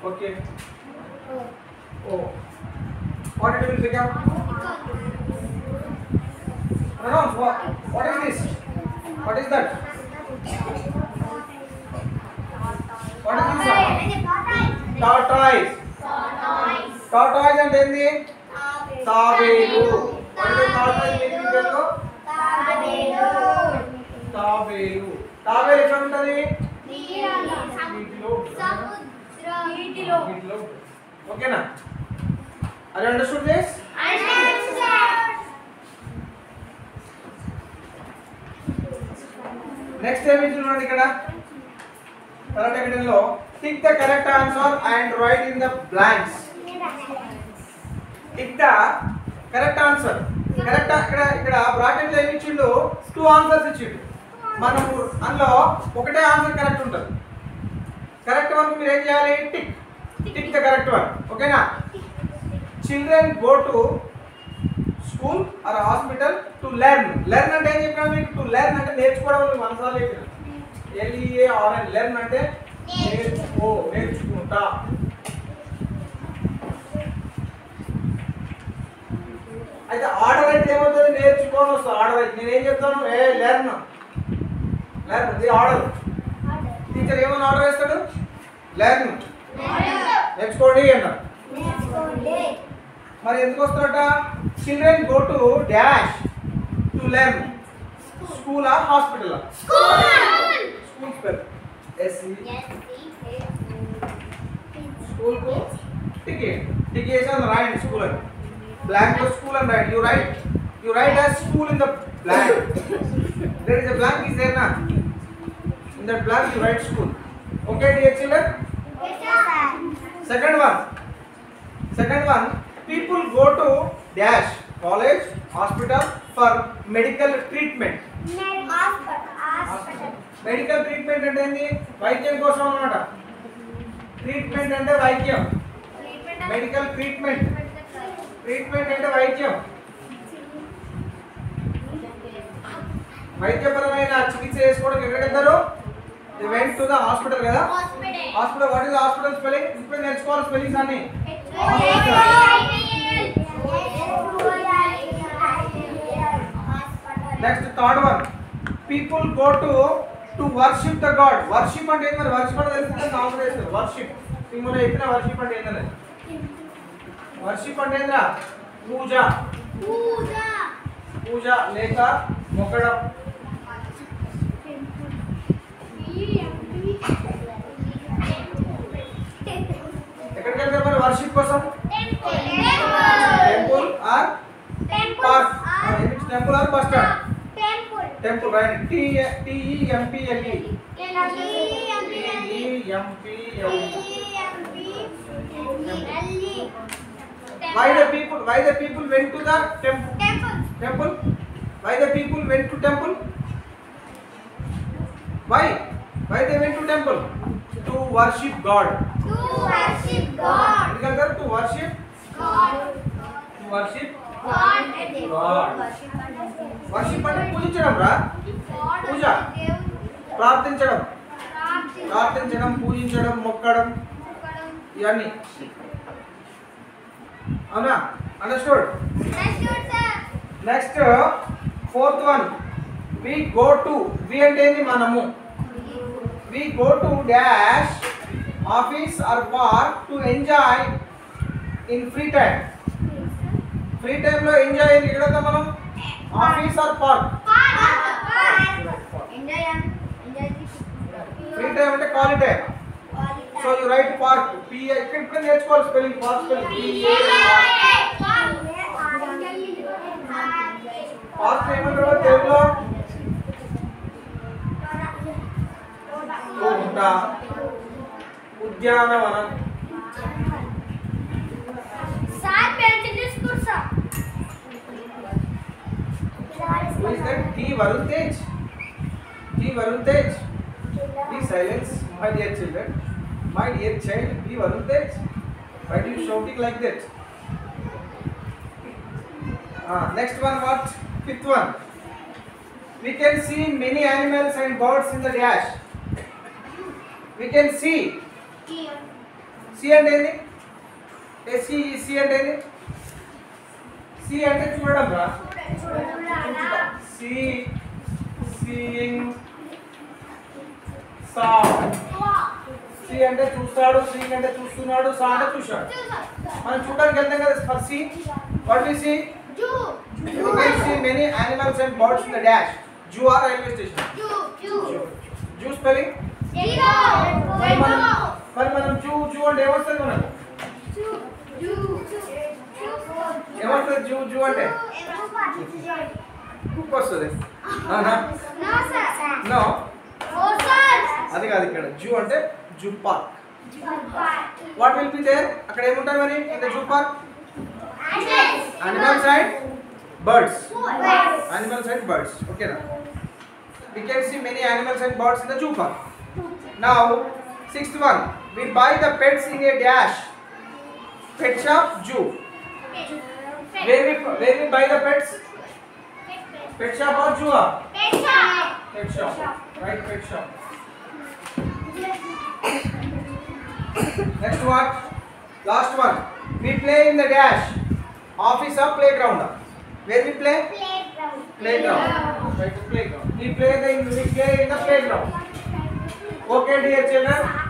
Okay. O. What it will become? Pronounce. What is this? What is that? What is this? Tortoise. Tortoise అంటే ఏంది? తాబేలు. What is tortoise meaning Telugu? తాబేలు. తాబేలు ఎక్కడ ఉంటది? నీటిలో. ఓకేనా? Are you understood this? Next time is చూడండి ఇక్కడ కరెక్ట్ ఎక్కడలో tick the correct answer and write in the blanks. Tick the correct answer. Correct ఇక్కడ బ్రాకెట్ లో ఏమి ఇచ్చిండు? 2 ఆన్సర్స్ ఇచ్చిండు. మనము అందులో ఒకటే ఆన్సర్ కరెక్ట్ ఉంటుంది. కరెక్ట్ వన్ మీరు ఏం చేయాలి? Tick the correct one. ఓకేనా? Children go to school or hospital to learn. Learn అంటే ఏం చెప్పినా మీకు? టు లెర్న్ అంటే నేర్చుకోవడం. మీకు మనసార్లు చెప్పిన LEARN. లెర్న్ అంటే నేర్చుకుంటా. అయితే ఆర్డర్ అయితే ఏమవుతుంది? నేర్చుకోని వస్తుంది. ఆర్డర్ అయితే నేనేం చెప్తాను? లెర్న్ ఇది ఆర్డర్. టీచర్ ఏమని ఆర్డర్ వేస్తాడు? లెర్న్ నేర్చుకోండి అన్నారు. మరి ఎందుకు వస్తారట? Children go to dash to learn. School ఆ హాస్పిటల్? స్కూల్ స్పెల్ స్కూల్ కు టిక్ చేసాను. రాయండి స్కూల్ అని. బ్లాంక్ లో స్కూల్ అని రాయండి. You write as school in the blank. There is a blank is there na? In that blank you write school. Okay dear children? Yes sir. Second one, people go to dash college, hospital for medical treatment. Hospital. Medical treatment అంటే ఏంది? వైద్యం కోసం అన్నమాట. Treatment అంటే వైద్యం. Medical treatment అంటే వైద్యం. వైద్యపరమైన చికిత్స చేసుకోవడానికి ఎక్కడికి వెళ్తారు? They went to the hospital కదా? Hospital. What is hospital spelling? ఇప్పుడు నేర్చుకోవాలి స్పెల్లింగ్స్ అన్ని. Next third one, people go to worship the God. Worship అంటే ఏంటి? మరి వర్షిప్ అంటే తెలుస్తుంది. నామం చేస్తారు వర్షిప్. ఇందులో చెప్పిన వర్షిప్ అంటే ఏంటంటే వర్షిప్ అంటే ఏంద్రా? పూజ లేక మొక్కడం. ఎక్కడికి వెళ్తారు మరి వర్షిప్ కోసం? Temple or park. Temple or bus stand? Temple right. TEMPLE. Why the people went to the temple? Why the people went to temple? Why they went to temple? To worship God. To worship God. To worship God. Worship అంటే పూజించడం రా. పూజ, ప్రార్థించడం, పూజించడం, మొక్కడం, ఇవన్నీ. అవునా? Understood? Next fourth one, we go to. We అంటే ఏంది? మనము. We go to dash office or park to enjoy in free time. Free time లో ఎంజాయ్ ఎక్కడ మనం? Office or park. Free time అంటే ఖాళీ time. So you write park. ఇక్కడ నేర్చుకోవాలి స్పెల్లింగ్. పార్క్ స్పెల్లింగ్ పార్క్ ఏమంటారు తెలుగులో? తోట, ఉద్యానవనం. Who is that? D. Varun Tej. Be silence, my dear children. My dear child, be Varun Tej. Why do you shouting like that? Next one, what? Fifth one. We can see many animals and birds in the dash. We can see. See అంటే ఏంది? SEEC అంటే ఏంది? See అంటే చూడడం రా. Seeing, saw. See అంటే చూస్తాడు, seeing అంటే చూస్తున్నాడు, saw అంటే చూశాడు. మనం చూడడానికి వెళ్తాం కదా. For see, what we see? You can see many animals and birds in the dash. Zoo or railway station? Zoo spelling? మరి మనం జూ అంటే ఏమొస్తుంది మనకు? ఏమొస్తుంది జూ అంటే? కుక్ వస్తుంది. నో, అది కాదు. ఇక్కడ జూ అంటే zoo park. What will be there? అక్కడ ఏముంటాయి మరి in the zoo park? Animals and birds. Animals and birds. Okay na? We can see many animals and birds in the zoo park. Now, sixth one. We buy the pets in a dash. Pet shop, zoo. Where we buy the pets? Pet shop or zoo? Pet shop. Right, pet shop. Next one. Last one. We play in the dash. Office or playground? Where we play? Playground. Right, playground. We play in the playground. Okay, dear children.